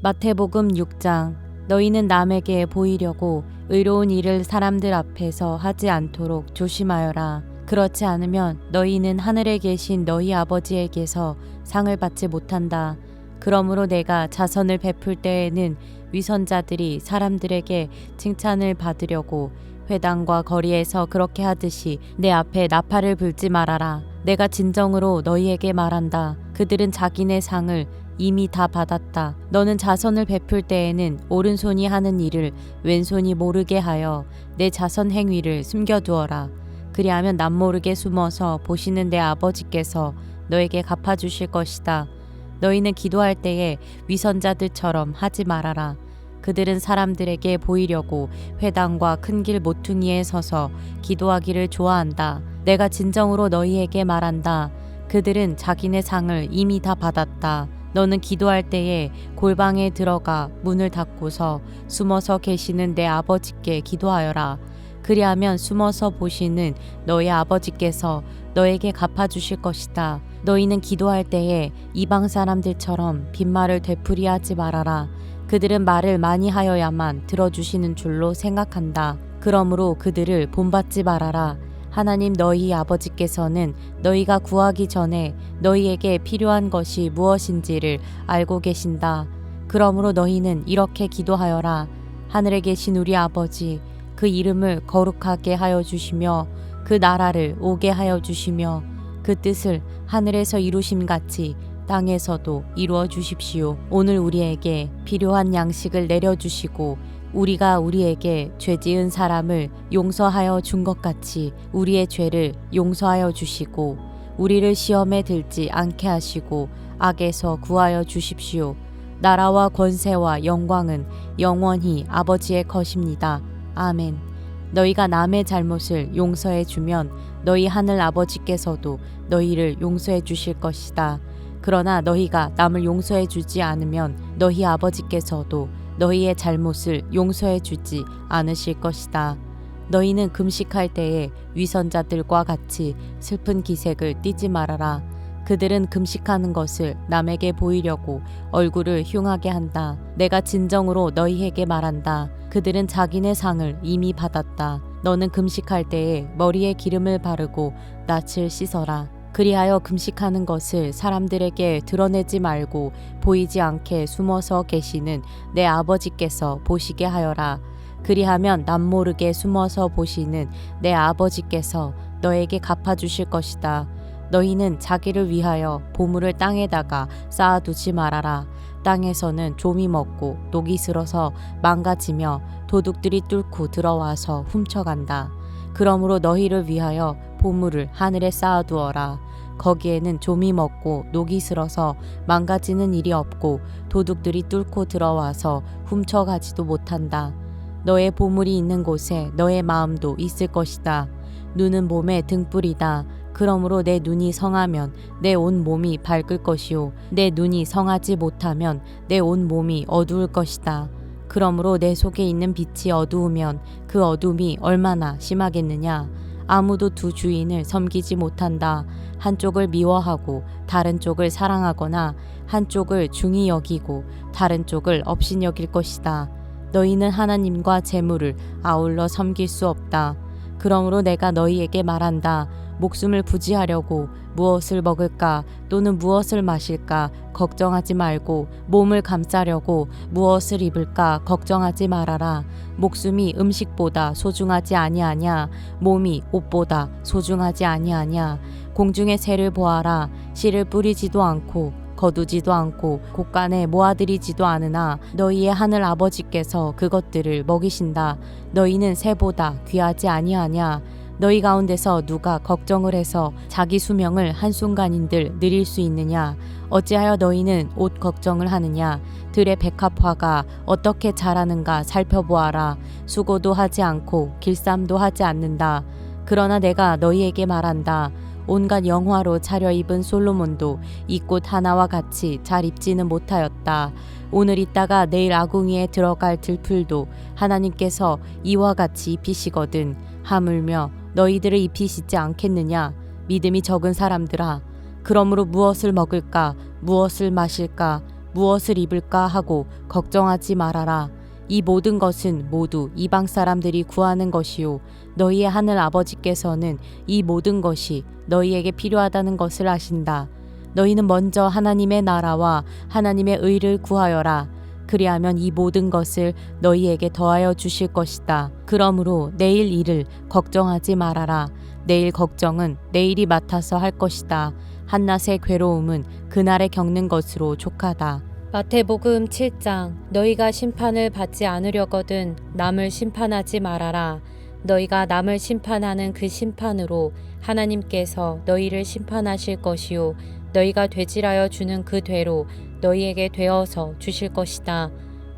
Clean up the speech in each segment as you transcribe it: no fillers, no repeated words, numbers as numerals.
마태복음 6장. 너희는 남에게 보이려고 의로운 일을 사람들 앞에서 하지 않도록 조심하여라. 그렇지 않으면 너희는 하늘에 계신 너희 아버지에게서 상을 받지 못한다. 그러므로 내가 자선을 베풀 때에는 위선자들이 사람들에게 칭찬을 받으려고 회당과 거리에서 그렇게 하듯이 내 앞에 나팔을 불지 말아라. 내가 진정으로 너희에게 말한다. 그들은 자기네 상을 이미 다 받았다. 너는 자선을 베풀 때에는 오른손이 하는 일을 왼손이 모르게 하여 내 자선 행위를 숨겨두어라. 그리하면 남모르게 숨어서 보시는 내 아버지께서 너에게 갚아주실 것이다. 너희는 기도할 때에 위선자들처럼 하지 말아라. 그들은 사람들에게 보이려고 회당과 큰 길 모퉁이에 서서 기도하기를 좋아한다. 내가 진정으로 너희에게 말한다. 그들은 자기네 상을 이미 다 받았다. 너는 기도할 때에 골방에 들어가 문을 닫고서 숨어서 계시는 내 아버지께 기도하여라. 그리하면 숨어서 보시는 너희 아버지께서 너에게 갚아주실 것이다. 너희는 기도할 때에 이방 사람들처럼 빈말을 되풀이하지 말아라. 그들은 말을 많이 하여야만 들어주시는 줄로 생각한다. 그러므로 그들을 본받지 말아라. 하나님 너희 아버지께서는 너희가 구하기 전에 너희에게 필요한 것이 무엇인지를 알고 계신다. 그러므로 너희는 이렇게 기도하여라. 하늘에 계신 우리 아버지, 그 이름을 거룩하게 하여 주시며 그 나라를 오게 하여 주시며 그 뜻을 하늘에서 이루심 같이 땅에서도 이루어 주십시오. 오늘 우리에게 필요한 양식을 내려주시고 우리가 우리에게 죄 지은 사람을 용서하여 준 것 같이 우리의 죄를 용서하여 주시고 우리를 시험에 들지 않게 하시고 악에서 구하여 주십시오. 나라와 권세와 영광은 영원히 아버지의 것입니다. 아멘. 너희가 남의 잘못을 용서해 주면 너희 하늘 아버지께서도 너희를 용서해 주실 것이다. 그러나 너희가 남을 용서해 주지 않으면 너희 아버지께서도 너희의 잘못을 용서해 주지 않으실 것이다. 너희는 금식할 때에 위선자들과 같이 슬픈 기색을 띠지 말아라. 그들은 금식하는 것을 남에게 보이려고 얼굴을 흉하게 한다. 내가 진정으로 너희에게 말한다. 그들은 자기네 상을 이미 받았다. 너는 금식할 때에 머리에 기름을 바르고 낯을 씻어라. 그리하여 금식하는 것을 사람들에게 드러내지 말고 보이지 않게 숨어서 계시는 내 아버지께서 보시게 하여라. 그리하면 남모르게 숨어서 보시는 내 아버지께서 너에게 갚아주실 것이다. 너희는 자기를 위하여 보물을 땅에다가 쌓아두지 말아라. 땅에서는 좀이 먹고 녹이 슬어서 망가지며 도둑들이 뚫고 들어와서 훔쳐간다. 그러므로 너희를 위하여 보물을 하늘에 쌓아두어라. 거기에는 좀이 먹고 녹이 슬어서 망가지는 일이 없고 도둑들이 뚫고 들어와서 훔쳐가지도 못한다. 너의 보물이 있는 곳에 너의 마음도 있을 것이다. 눈은 몸의 등불이다. 그러므로 내 눈이 성하면 내 온 몸이 밝을 것이요 내 눈이 성하지 못하면 내 온 몸이 어두울 것이다. 그러므로 내 속에 있는 빛이 어두우면 그 어둠이 얼마나 심하겠느냐. 아무도 두 주인을 섬기지 못한다. 한쪽을 미워하고 다른 쪽을 사랑하거나 한쪽을 중히 여기고 다른 쪽을 업신여길 것이다. 너희는 하나님과 재물을 아울러 섬길 수 없다. 그러므로 내가 너희에게 말한다. 목숨을 부지하려고 무엇을 먹을까 또는 무엇을 마실까 걱정하지 말고 몸을 감싸려고 무엇을 입을까 걱정하지 말아라. 목숨이 음식보다 소중하지 아니하냐 몸이 옷보다 소중하지 아니하냐. 공중의 새를 보아라. 씨를 뿌리지도 않고 거두지도 않고 곳간에 모아들이지도 않으나 너희의 하늘 아버지께서 그것들을 먹이신다. 너희는 새보다 귀하지 아니하냐. 너희 가운데서 누가 걱정을 해서 자기 수명을 한순간인들 늘릴 수 있느냐. 어찌하여 너희는 옷 걱정을 하느냐. 들의 백합화가 어떻게 자라는가 살펴보아라. 수고도 하지 않고 길쌈도 하지 않는다. 그러나 내가 너희에게 말한다. 온갖 영화로 차려입은 솔로몬도 이 꽃 하나와 같이 잘 입지는 못하였다. 오늘 있다가 내일 아궁이에 들어갈 들풀도 하나님께서 이와 같이 입히시거든. 하물며 너희들을 입히시지 않겠느냐. 믿음이 적은 사람들아. 그러므로 무엇을 먹을까 무엇을 마실까 무엇을 입을까 하고 걱정하지 말아라. 이 모든 것은 모두 이방 사람들이 구하는 것이요 너희의 하늘 아버지께서는 이 모든 것이 너희에게 필요하다는 것을 아신다. 너희는 먼저 하나님의 나라와 하나님의 의를 구하여라. 그리하면 이 모든 것을 너희에게 더하여 주실 것이다. 그러므로 내일 일을 걱정하지 말아라. 내일 걱정은 내일이 맡아서 할 것이다. 한낮의 괴로움은 그날에 겪는 것으로 족하다. 마태복음 7장. 너희가 심판을 받지 않으려거든 남을 심판하지 말아라. 너희가 남을 심판하는 그 심판으로 하나님께서 너희를 심판하실 것이요 너희가 되질하여 주는 그 되로 너희에게 되어서 주실 것이다.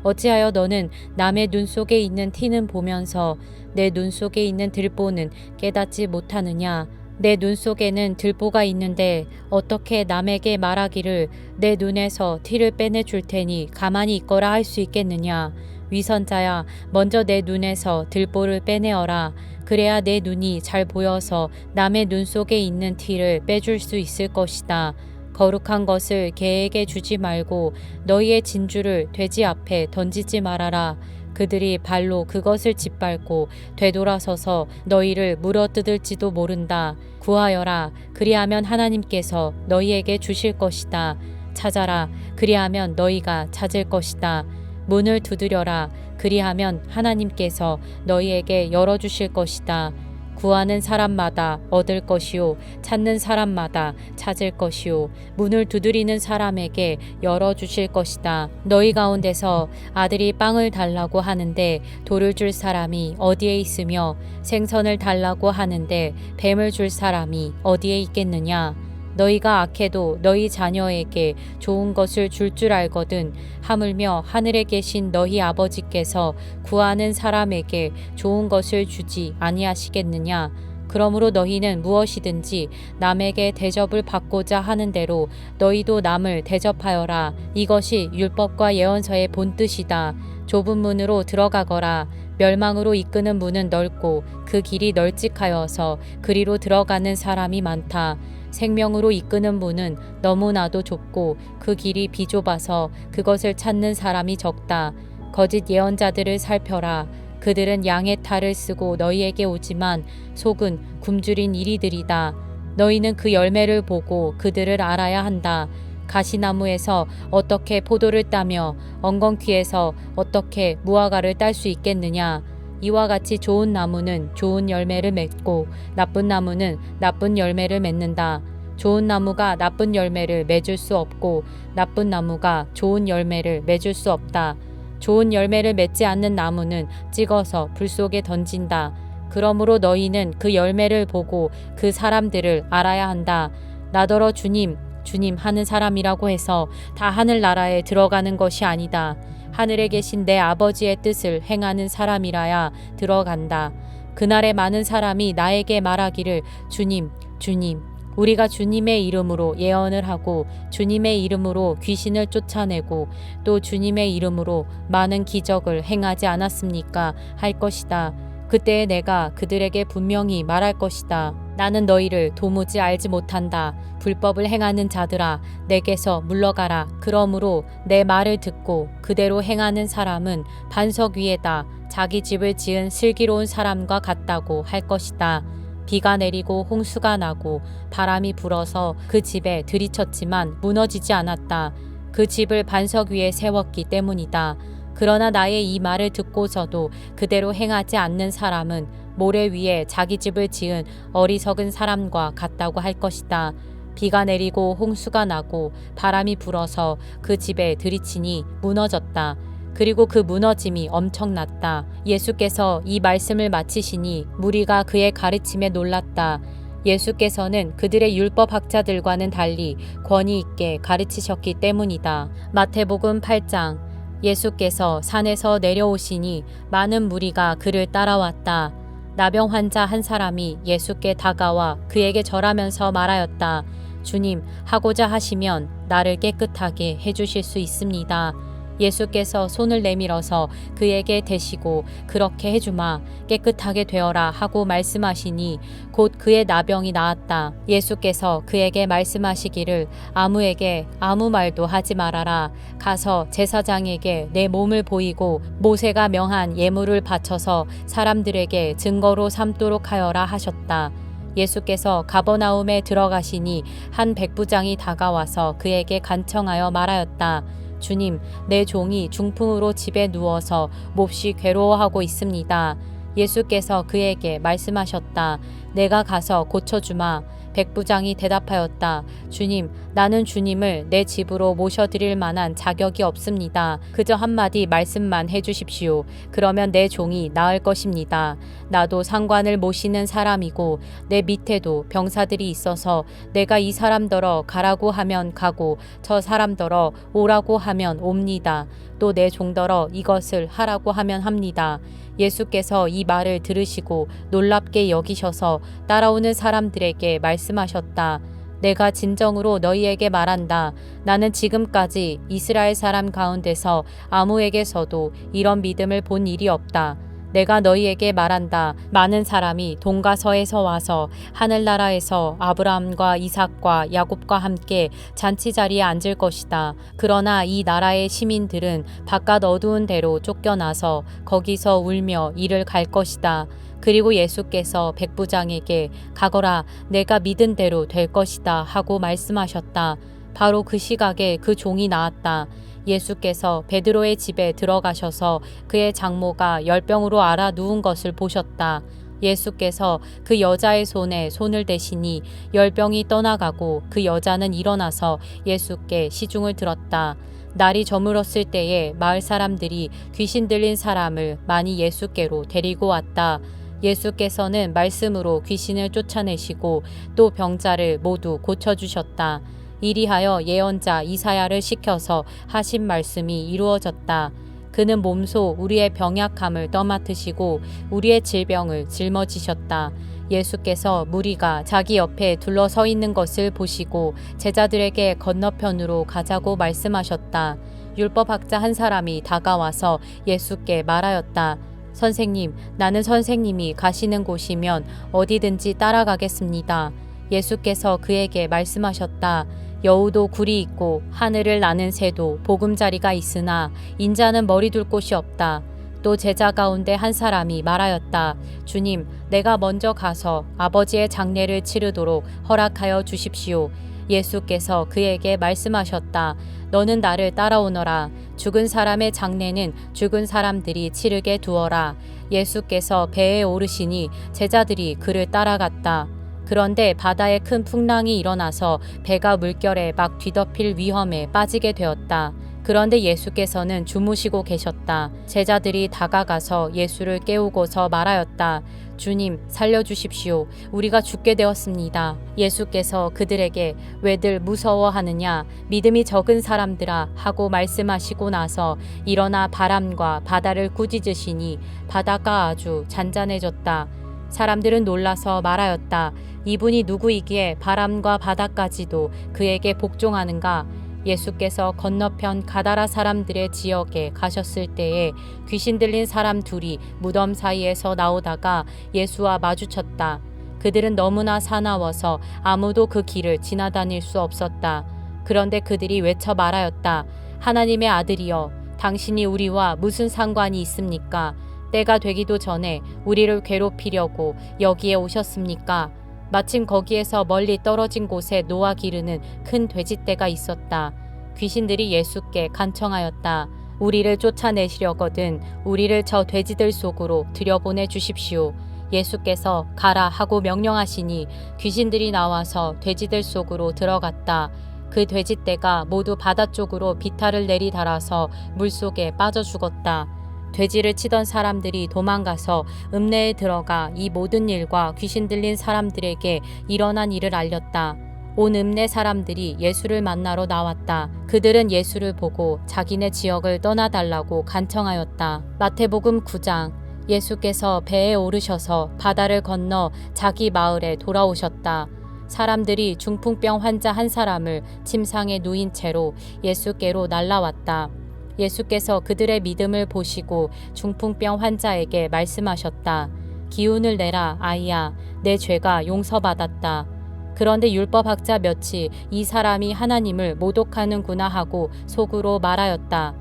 어찌하여 너는 남의 눈 속에 있는 티는 보면서 내 눈 속에 있는 들보는 깨닫지 못하느냐? 내 눈 속에는 들보가 있는데 어떻게 남에게 말하기를 내 눈에서 티를 빼내 줄 테니 가만히 있거라 할 수 있겠느냐? 위선자야, 먼저 내 눈에서 들보를 빼내어라. 그래야 내 눈이 잘 보여서 남의 눈 속에 있는 티를 빼줄 수 있을 것이다. 거룩한 것을 개에게 주지 말고 너희의 진주를 돼지 앞에 던지지 말아라. 그들이 발로 그것을 짓밟고 되돌아서서 너희를 물어뜯을지도 모른다. 구하여라. 그리하면 하나님께서 너희에게 주실 것이다. 찾아라. 그리하면 너희가 찾을 것이다. 문을 두드려라. 그리하면 하나님께서 너희에게 열어주실 것이다. 구하는 사람마다 얻을 것이요 찾는 사람마다 찾을 것이요 문을 두드리는 사람에게 열어주실 것이다. 너희 가운데서 아들이 빵을 달라고 하는데 돌을 줄 사람이 어디에 있으며 생선을 달라고 하는데 뱀을 줄 사람이 어디에 있겠느냐? 너희가 악해도 너희 자녀에게 좋은 것을 줄 줄 알거든 하물며 하늘에 계신 너희 아버지께서 구하는 사람에게 좋은 것을 주지 아니하시겠느냐. 그러므로 너희는 무엇이든지 남에게 대접을 받고자 하는 대로 너희도 남을 대접하여라. 이것이 율법과 예언서의 본뜻이다. 좁은 문으로 들어가거라. 멸망으로 이끄는 문은 넓고 그 길이 널찍하여서 그리로 들어가는 사람이 많다. 생명으로 이끄는 문은 너무나도 좁고 그 길이 비좁아서 그것을 찾는 사람이 적다. 거짓 예언자들을 살펴라. 그들은 양의 탈을 쓰고 너희에게 오지만 속은 굶주린 이리들이다. 너희는 그 열매를 보고 그들을 알아야 한다. 가시나무에서 어떻게 포도를 따며 엉겅퀴에서 어떻게 무화과를 딸 수 있겠느냐. 이와 같이 좋은 나무는 좋은 열매를 맺고 나쁜 나무는 나쁜 열매를 맺는다. 좋은 나무가 나쁜 열매를 맺을 수 없고 나쁜 나무가 좋은 열매를 맺을 수 없다. 좋은 열매를 맺지 않는 나무는 찍어서 불 속에 던진다. 그러므로 너희는 그 열매를 보고 그 사람들을 알아야 한다. 나더러 주님, 주님 하는 사람이라고 해서 다 하늘나라에 들어가는 것이 아니다. 하늘에 계신 내 아버지의 뜻을 행하는 사람이라야 들어간다. 그날에 많은 사람이 나에게 말하기를 주님, 주님, 우리가 주님의 이름으로 예언을 하고 주님의 이름으로 귀신을 쫓아내고 또 주님의 이름으로 많은 기적을 행하지 않았습니까? 할 것이다. 그때 내가 그들에게 분명히 말할 것이다. 나는 너희를 도무지 알지 못한다. 불법을 행하는 자들아, 내게서 물러가라. 그러므로 내 말을 듣고 그대로 행하는 사람은 반석 위에다 자기 집을 지은 슬기로운 사람과 같다고 할 것이다. 비가 내리고 홍수가 나고 바람이 불어서 그 집에 들이쳤지만 무너지지 않았다. 그 집을 반석 위에 세웠기 때문이다. 그러나 나의 이 말을 듣고서도 그대로 행하지 않는 사람은 모래 위에 자기 집을 지은 어리석은 사람과 같다고 할 것이다. 비가 내리고 홍수가 나고 바람이 불어서 그 집에 들이치니 무너졌다. 그리고 그 무너짐이 엄청났다. 예수께서 이 말씀을 마치시니 무리가 그의 가르침에 놀랐다. 예수께서는 그들의 율법학자들과는 달리 권위 있게 가르치셨기 때문이다. 마태복음 8장. 예수께서 산에서 내려오시니 많은 무리가 그를 따라왔다. 나병 환자 한 사람이 예수께 다가와 그에게 절하면서 말하였다. 주님, 하고자 하시면 나를 깨끗하게 해주실 수 있습니다. 예수께서 손을 내밀어서 그에게 대시고 그렇게 해주마 깨끗하게 되어라 하고 말씀하시니 곧 그의 나병이 나았다. 예수께서 그에게 말씀하시기를 아무에게 아무 말도 하지 말아라. 가서 제사장에게 내 몸을 보이고 모세가 명한 예물을 바쳐서 사람들에게 증거로 삼도록 하여라 하셨다. 예수께서 가버나움에 들어가시니 한 백부장이 다가와서 그에게 간청하여 말하였다. 주님, 내 종이 중풍으로 집에 누워서 몹시 괴로워하고 있습니다. 예수께서 그에게 말씀하셨다. 내가 가서 고쳐주마. 백부장이 대답하였다. 주님, 나는 주님을 내 집으로 모셔드릴 만한 자격이 없습니다. 그저 한마디 말씀만 해주십시오. 그러면 내 종이 나을 것입니다. 나도 상관을 모시는 사람이고 내 밑에도 병사들이 있어서 내가 이 사람더러 가라고 하면 가고 저 사람더러 오라고 하면 옵니다. 또 내 종더러 이것을 하라고 하면 합니다. 예수께서 이 말을 들으시고 놀랍게 여기셔서 따라오는 사람들에게 말씀하셨다. 내가 진정으로 너희에게 말한다. 나는 지금까지 이스라엘 사람 가운데서 아무에게서도 이런 믿음을 본 일이 없다. 내가 너희에게 말한다. 많은 사람이 동과 서에서 와서 하늘나라에서 아브라함과 이삭과 야곱과 함께 잔치 자리에 앉을 것이다. 그러나 이 나라의 시민들은 바깥 어두운 데로 쫓겨나서 거기서 울며 이를 갈 것이다. 그리고 예수께서 백부장에게 가거라, 내가 믿은 대로 될 것이다 하고 말씀하셨다. 바로 그 시각에 그 종이 나았다. 예수께서 베드로의 집에 들어가셔서 그의 장모가 열병으로 앓아 누운 것을 보셨다. 예수께서 그 여자의 손에 손을 대시니 열병이 떠나가고 그 여자는 일어나서 예수께 시중을 들었다. 날이 저물었을 때에 마을 사람들이 귀신 들린 사람을 많이 예수께로 데리고 왔다. 예수께서는 말씀으로 귀신을 쫓아내시고 또 병자를 모두 고쳐주셨다. 이리하여 예언자 이사야를 시켜서 하신 말씀이 이루어졌다. 그는 몸소 우리의 병약함을 떠맡으시고 우리의 질병을 짊어지셨다. 예수께서 무리가 자기 옆에 둘러서 있는 것을 보시고 제자들에게 건너편으로 가자고 말씀하셨다. 율법학자 한 사람이 다가와서 예수께 말하였다. 선생님, 나는 선생님이 가시는 곳이면 어디든지 따라가겠습니다. 예수께서 그에게 말씀하셨다. 여우도 굴이 있고 하늘을 나는 새도 보금자리가 있으나 인자는 머리 둘 곳이 없다. 또 제자 가운데 한 사람이 말하였다. 주님, 내가 먼저 가서 아버지의 장례를 치르도록 허락하여 주십시오. 예수께서 그에게 말씀하셨다. 너는 나를 따라오너라. 죽은 사람의 장례는 죽은 사람들이 치르게 두어라. 예수께서 배에 오르시니 제자들이 그를 따라갔다. 그런데 바다에 큰 풍랑이 일어나서 배가 물결에 막 뒤덮일 위험에 빠지게 되었다. 그런데 예수께서는 주무시고 계셨다. 제자들이 다가가서 예수를 깨우고서 말하였다. 주님, 살려주십시오. 우리가 죽게 되었습니다. 예수께서 그들에게 왜들 무서워하느냐? 믿음이 적은 사람들아 하고 말씀하시고 나서 일어나 바람과 바다를 꾸짖으시니 바다가 아주 잔잔해졌다. 사람들은 놀라서 말하였다. 이분이 누구이기에 바람과 바다까지도 그에게 복종하는가? 예수께서 건너편 가다라 사람들의 지역에 가셨을 때에 귀신 들린 사람 둘이 무덤 사이에서 나오다가 예수와 마주쳤다. 그들은 너무나 사나워서 아무도 그 길을 지나다닐 수 없었다. 그런데 그들이 외쳐 말하였다. 하나님의 아들이여, 당신이 우리와 무슨 상관이 있습니까? 때가 되기도 전에 우리를 괴롭히려고 여기에 오셨습니까? 마침 거기에서 멀리 떨어진 곳에 노아 기르는 큰 돼지떼가 있었다. 귀신들이 예수께 간청하였다. 우리를 쫓아내시려거든 우리를 저 돼지들 속으로 들여보내 주십시오. 예수께서 가라 하고 명령하시니 귀신들이 나와서 돼지들 속으로 들어갔다. 그 돼지떼가 모두 바다 쪽으로 비탈을 내리달아서 물속에 빠져 죽었다. 돼지를 치던 사람들이 도망가서 읍내에 들어가 이 모든 일과 귀신 들린 사람들에게 일어난 일을 알렸다. 온 읍내 사람들이 예수를 만나러 나왔다. 그들은 예수를 보고 자기네 지역을 떠나달라고 간청하였다. 마태복음 9장. 예수께서 배에 오르셔서 바다를 건너 자기 마을에 돌아오셨다. 사람들이 중풍병 환자 한 사람을 침상에 누인 채로 예수께로 날라왔다. 예수께서 그들의 믿음을 보시고 중풍병 환자에게 말씀하셨다. 기운을 내라, 아이야. 내 죄가 용서받았다. 그런데 율법학자 몇이 이 사람이 하나님을 모독하는구나 하고 속으로 말하였다.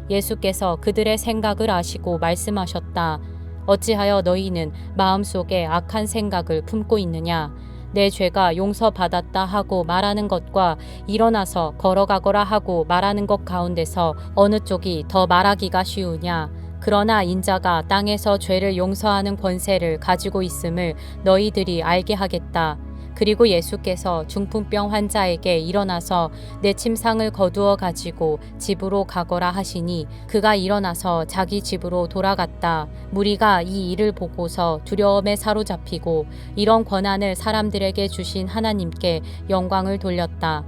예수께서 그들의 생각을 아시고 말씀하셨다. 어찌하여 너희는 마음속에 악한 생각을 품고 있느냐? 내 죄가 용서받았다 하고 말하는 것과 일어나서 걸어가거라 하고 말하는 것 가운데서 어느 쪽이 더 말하기가 쉬우냐? 그러나 인자가 땅에서 죄를 용서하는 권세를 가지고 있음을 너희들이 알게 하겠다. 그리고 예수께서 중풍병 환자에게 일어나서 내 침상을 거두어 가지고 집으로 가거라 하시니 그가 일어나서 자기 집으로 돌아갔다. 무리가 이 일을 보고서 두려움에 사로잡히고 이런 권한을 사람들에게 주신 하나님께 영광을 돌렸다.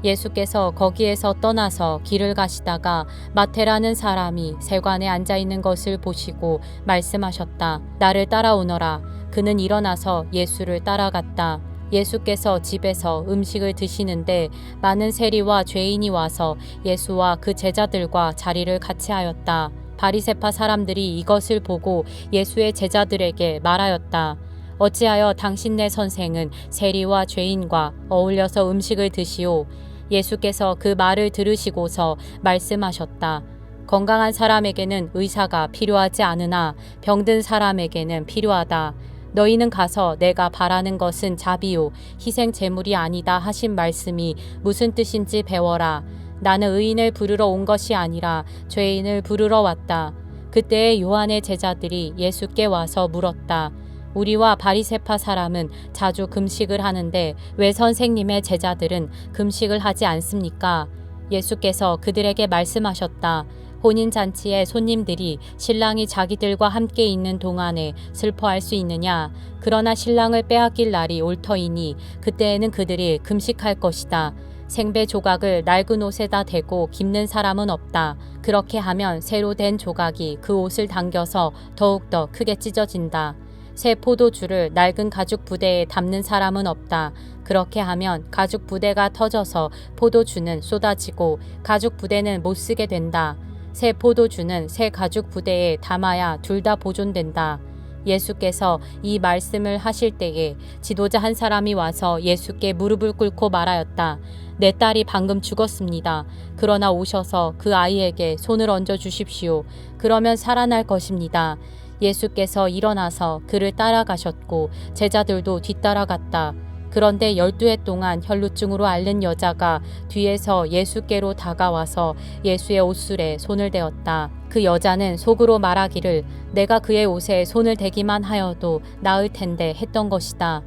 예수께서 거기에서 떠나서 길을 가시다가 마태라는 사람이 세관에 앉아 있는 것을 보시고 말씀하셨다. 나를 따라오너라. 그는 일어나서 예수를 따라갔다. 예수께서 집에서 음식을 드시는데 많은 세리와 죄인이 와서 예수와 그 제자들과 자리를 같이 하였다. 바리새파 사람들이 이것을 보고 예수의 제자들에게 말하였다. 어찌하여 당신네 선생은 세리와 죄인과 어울려서 음식을 드시오? 예수께서 그 말을 들으시고서 말씀하셨다. 건강한 사람에게는 의사가 필요하지 않으나 병든 사람에게는 필요하다. 너희는 가서 내가 바라는 것은 자비요 희생 제물이 아니다 하신 말씀이 무슨 뜻인지 배워라. 나는 의인을 부르러 온 것이 아니라 죄인을 부르러 왔다. 그때에 요한의 제자들이 예수께 와서 물었다. 우리와 바리새파 사람은 자주 금식을 하는데 왜 선생님의 제자들은 금식을 하지 않습니까? 예수께서 그들에게 말씀하셨다. 혼인잔치에 손님들이 신랑이 자기들과 함께 있는 동안에 슬퍼할 수 있느냐? 그러나 신랑을 빼앗길 날이 올 터이니 그때에는 그들이 금식할 것이다. 생배 조각을 낡은 옷에다 대고 깁는 사람은 없다. 그렇게 하면 새로 된 조각이 그 옷을 당겨서 더욱더 크게 찢어진다. 새 포도주를 낡은 가죽 부대에 담는 사람은 없다. 그렇게 하면 가죽 부대가 터져서 포도주는 쏟아지고 가죽 부대는 못 쓰게 된다. 새 포도주는 새 가죽 부대에 담아야 둘 다 보존된다. 예수께서 이 말씀을 하실 때에 지도자 한 사람이 와서 예수께 무릎을 꿇고 말하였다. 내 딸이 방금 죽었습니다. 그러나 오셔서 그 아이에게 손을 얹어 주십시오. 그러면 살아날 것입니다. 예수께서 일어나서 그를 따라가셨고 제자들도 뒤따라갔다. 그런데 12해 동안 혈루증으로 앓는 여자가 뒤에서 예수께로 다가와서 예수의 옷술에 손을 대었다. 그 여자는 속으로 말하기를 내가 그의 옷에 손을 대기만 하여도 나을 텐데 했던 것이다.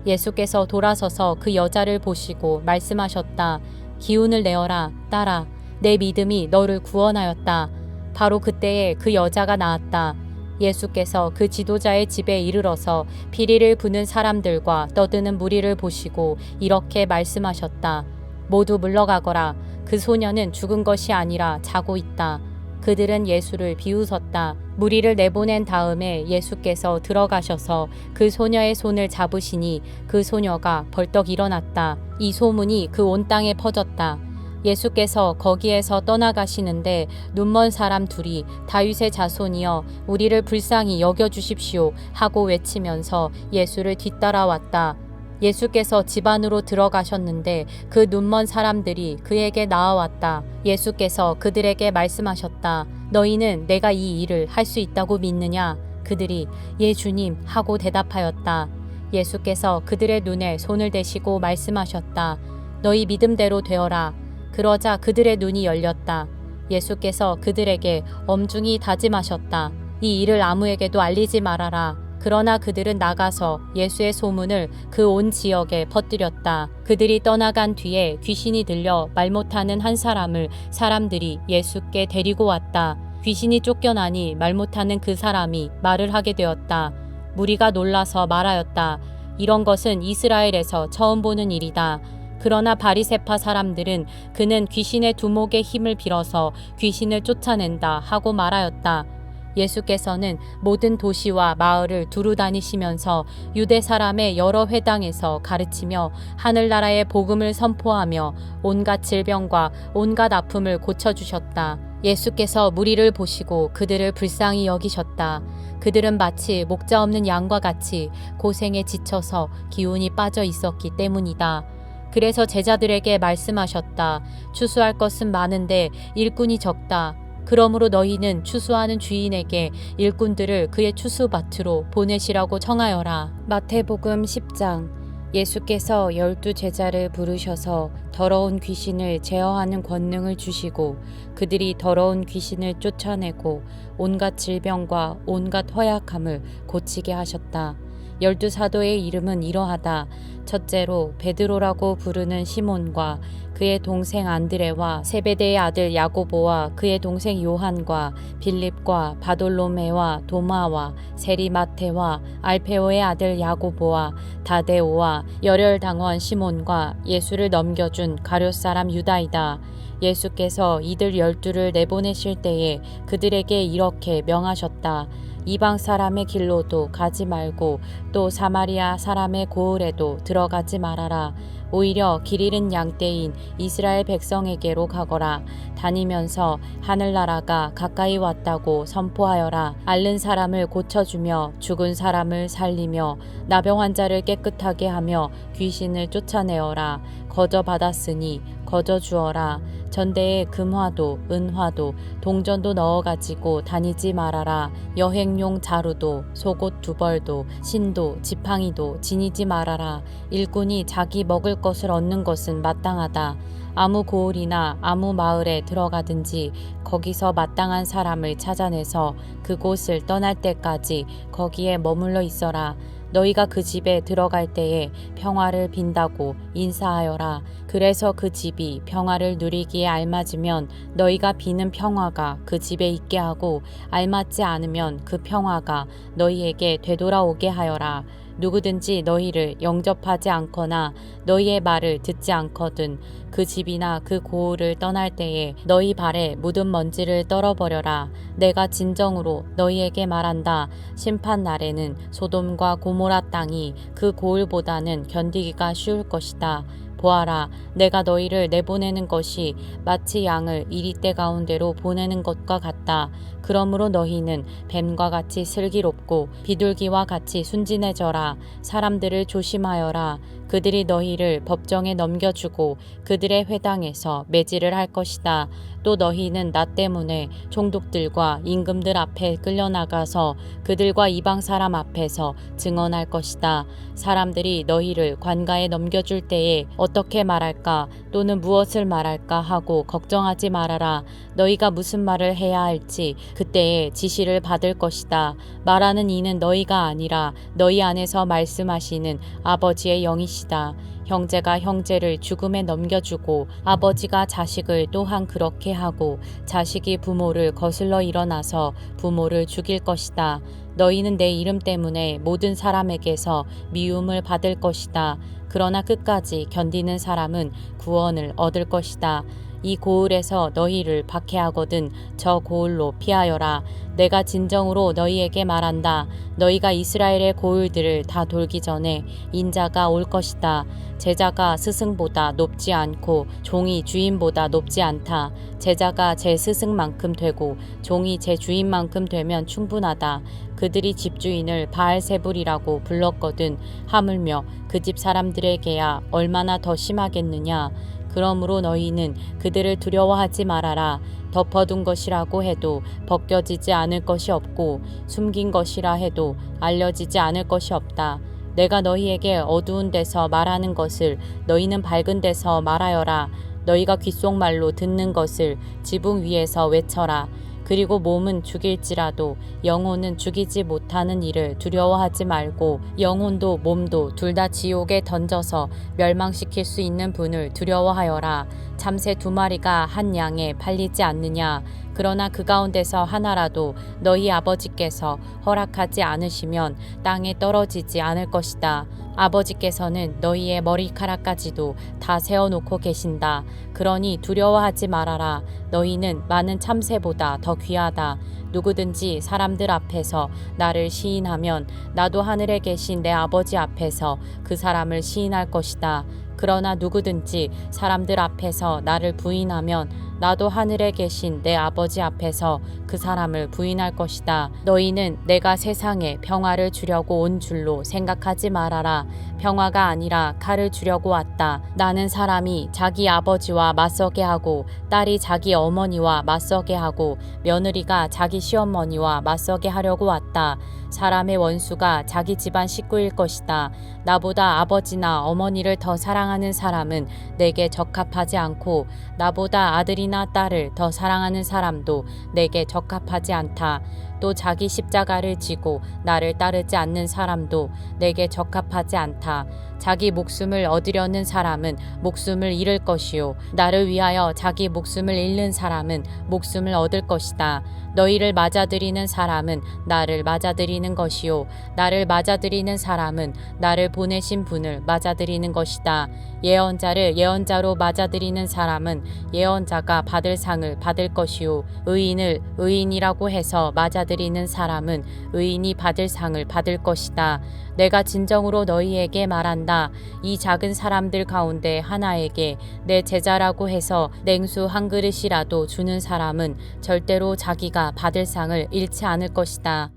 예수께서 돌아서서 그 여자를 보시고 말씀하셨다. 기운을 내어라, 딸아. 내 믿음이 너를 구원하였다. 바로 그때에 그 여자가 나았다. 예수께서 그 지도자의 집에 이르러서 피리를 부는 사람들과 떠드는 무리를 보시고 이렇게 말씀하셨다. 모두 물러가거라. 그 소녀는 죽은 것이 아니라 자고 있다. 그들은 예수를 비웃었다. 무리를 내보낸 다음에 예수께서 들어가셔서 그 소녀의 손을 잡으시니 그 소녀가 벌떡 일어났다. 이 소문이 그 온 땅에 퍼졌다. 예수께서 거기에서 떠나가시는데 눈먼 사람 둘이 다윗의 자손이여 우리를 불쌍히 여겨주십시오 하고 외치면서 예수를 뒤따라왔다. 예수께서 집 안으로 들어가셨는데 그 눈먼 사람들이 그에게 나아왔다. 예수께서 그들에게 말씀하셨다. 너희는 내가 이 일을 할 수 있다고 믿느냐? 그들이 예 주님 하고 대답하였다. 예수께서 그들의 눈에 손을 대시고 말씀하셨다. 너희 믿음대로 되어라. 그러자 그들의 눈이 열렸다. 예수께서 그들에게 엄중히 다짐하셨다. 이 일을 아무에게도 알리지 말아라. 그러나 그들은 나가서 예수의 소문을 그 온 지역에 퍼뜨렸다. 그들이 떠나간 뒤에 귀신이 들려 말 못하는 한 사람을 사람들이 예수께 데리고 왔다. 귀신이 쫓겨나니 말 못하는 그 사람이 말을 하게 되었다. 무리가 놀라서 말하였다. 이런 것은 이스라엘에서 처음 보는 일이다. 그러나 바리새파 사람들은 그는 귀신의 두목의 힘을 빌어서 귀신을 쫓아낸다 하고 말하였다. 예수께서는 모든 도시와 마을을 두루 다니시면서 유대 사람의 여러 회당에서 가르치며 하늘나라의 복음을 선포하며 온갖 질병과 온갖 아픔을 고쳐주셨다. 예수께서 무리를 보시고 그들을 불쌍히 여기셨다. 그들은 마치 목자 없는 양과 같이 고생에 지쳐서 기운이 빠져 있었기 때문이다. 그래서 제자들에게 말씀하셨다. 추수할 것은 많은데 일꾼이 적다. 그러므로 너희는 추수하는 주인에게 일꾼들을 그의 추수밭으로 보내시라고 청하여라. 마태복음 10장. 예수께서 12 제자를 부르셔서 더러운 귀신을 제어하는 권능을 주시고 그들이 더러운 귀신을 쫓아내고 온갖 질병과 온갖 허약함을 고치게 하셨다. 12 사도의 이름은 이러하다. 첫째로 베드로라고 부르는 시몬과 그의 동생 안드레와 세베대의 아들 야고보와 그의 동생 요한과 빌립과 바돌로메와 도마와 세리마테와 알페오의 아들 야고보와 다데오와 열혈당원 시몬과 예수를 넘겨준 가룟 사람 유다이다. 예수께서 이들 12를 내보내실 때에 그들에게 이렇게 명하셨다. 이방 사람의 길로도 가지 말고 또 사마리아 사람의 고을에도 들어가지 말아라. 오히려 길 잃은 양떼인 이스라엘 백성에게로 가거라. 다니면서 하늘나라가 가까이 왔다고 선포하여라. 앓는 사람을 고쳐주며 죽은 사람을 살리며 나병 환자를 깨끗하게 하며 귀신을 쫓아내어라. 거저 받았으니 거저 주어라. 전대에 금화도 은화도 동전도 넣어가지고 다니지 말아라. 여행용 자루도 속옷 2벌도 신도 지팡이도 지니지 말아라. 일꾼이 자기 먹을 것을 얻는 것은 마땅하다. 아무 고을이나 아무 마을에 들어가든지 거기서 마땅한 사람을 찾아내서 그곳을 떠날 때까지 거기에 머물러 있어라. 너희가 그 집에 들어갈 때에 평화를 빈다고 인사하여라. 그래서 그 집이 평화를 누리기에 알맞으면 너희가 비는 평화가 그 집에 있게 하고 알맞지 않으면 그 평화가 너희에게 되돌아오게 하여라. 누구든지 너희를 영접하지 않거나 너희의 말을 듣지 않거든 그 집이나 그 고을을 떠날 때에 너희 발에 묻은 먼지를 떨어버려라. 내가 진정으로 너희에게 말한다. 심판 날에는 소돔과 고모라 땅이 그 고을보다는 견디기가 쉬울 것이다. 보아라, 내가 너희를 내보내는 것이 마치 양을 이리떼 가운데로 보내는 것과 같다. 그러므로 너희는 뱀과 같이 슬기롭고 비둘기와 같이 순진해져라. 사람들을 조심하여라. 그들이 너희를 법정에 넘겨주고 그들의 회당에서 매질을 할 것이다. 또 너희는 나 때문에 총독들과 임금들 앞에 끌려나가서 그들과 이방 사람 앞에서 증언할 것이다. 사람들이 너희를 관가에 넘겨줄 때에 어떻게 말할까 또는 무엇을 말할까 하고 걱정하지 말아라. 너희가 무슨 말을 해야 할지 그때에 지시를 받을 것이다. 말하는 이는 너희가 아니라 너희 안에서 말씀하시는 아버지의 영이시다. 형제가 형제를 죽음에 넘겨주고 아버지가 자식을 또한 그렇게 하고 자식이 부모를 거슬러 일어나서 부모를 죽일 것이다. 너희는 내 이름 때문에 모든 사람에게서 미움을 받을 것이다. 그러나 끝까지 견디는 사람은 구원을 얻을 것이다. 이 고을에서 너희를 박해하거든 저 고을로 피하여라. 내가 진정으로 너희에게 말한다. 너희가 이스라엘의 고을들을 다 돌기 전에 인자가 올 것이다. 제자가 스승보다 높지 않고 종이 주인보다 높지 않다. 제자가 제 스승만큼 되고 종이 제 주인만큼 되면 충분하다. 그들이 집주인을 바알세불이라고 불렀거든. 하물며 그 집 사람들에게야 얼마나 더 심하겠느냐. 그러므로 너희는 그들을 두려워하지 말아라. 덮어둔 것이라고 해도 벗겨지지 않을 것이 없고 숨긴 것이라 해도 알려지지 않을 것이 없다. 내가 너희에게 어두운 데서 말하는 것을 너희는 밝은 데서 말하여라. 너희가 귓속말로 듣는 것을 지붕 위에서 외쳐라. 그리고 몸은 죽일지라도 영혼은 죽이지 못하는 일을 두려워하지 말고 영혼도 몸도 둘 다 지옥에 던져서 멸망시킬 수 있는 분을 두려워하여라. 참새 2마리가 한 양에 팔리지 않느냐. 그러나 그 가운데서 하나라도 너희 아버지께서 허락하지 않으시면 땅에 떨어지지 않을 것이다. 아버지께서는 너희의 머리카락까지도 다 세어놓고 계신다. 그러니 두려워하지 말아라. 너희는 많은 참새보다 더 귀하다. 누구든지 사람들 앞에서 나를 시인하면 나도 하늘에 계신 내 아버지 앞에서 그 사람을 시인할 것이다. 그러나 누구든지 사람들 앞에서 나를 부인하면 나도 하늘에 계신 내 아버지 앞에서 그 사람을 부인할 것이다. 너희는 내가 세상에 평화를 주려고 온 줄로 생각하지 말아라. 평화가 아니라 칼을 주려고 왔다. 나는 사람이 자기 아버지와 맞서게 하고 딸이 자기 어머니와 맞서게 하고 며느리가 자기 시어머니와 맞서게 하려고 왔다. 사람의 원수가 자기 집안 식구일 것이다. 나보다 아버지나 어머니를 더 사랑하는 사람은 내게 적합하지 않고 나보다 아들이나 딸을 더 사랑하는 사람도 내게 적합하지 않다. 또 자기 십자가를 지고 나를 따르지 않는 사람도 내게 적합하지 않다. 자기 목숨을 얻으려는 사람은 목숨을 잃을 것이요 나를 위하여 자기 목숨을 잃는 사람은 목숨을 얻을 것이다. 너희를 맞아들이는 사람은 나를 맞아들이는 것이요 나를 맞아들이는 사람은 나를 보내신 분을 맞아들이는 것이다. 예언자를 예언자로 맞아들이는 사람은 예언자가 받을 상을 받을 것이요 의인을 의인이라고 해서 맞아들이는 사람은 의인이 받을 상을 받을 것이다. 내가 진정으로 너희에게 말한다. 이 작은 사람들 가운데 하나에게 내 제자라고 해서 냉수 한 그릇이라도 주는 사람은 절대로 자기가 받을 상을 잃지 않을 것이다.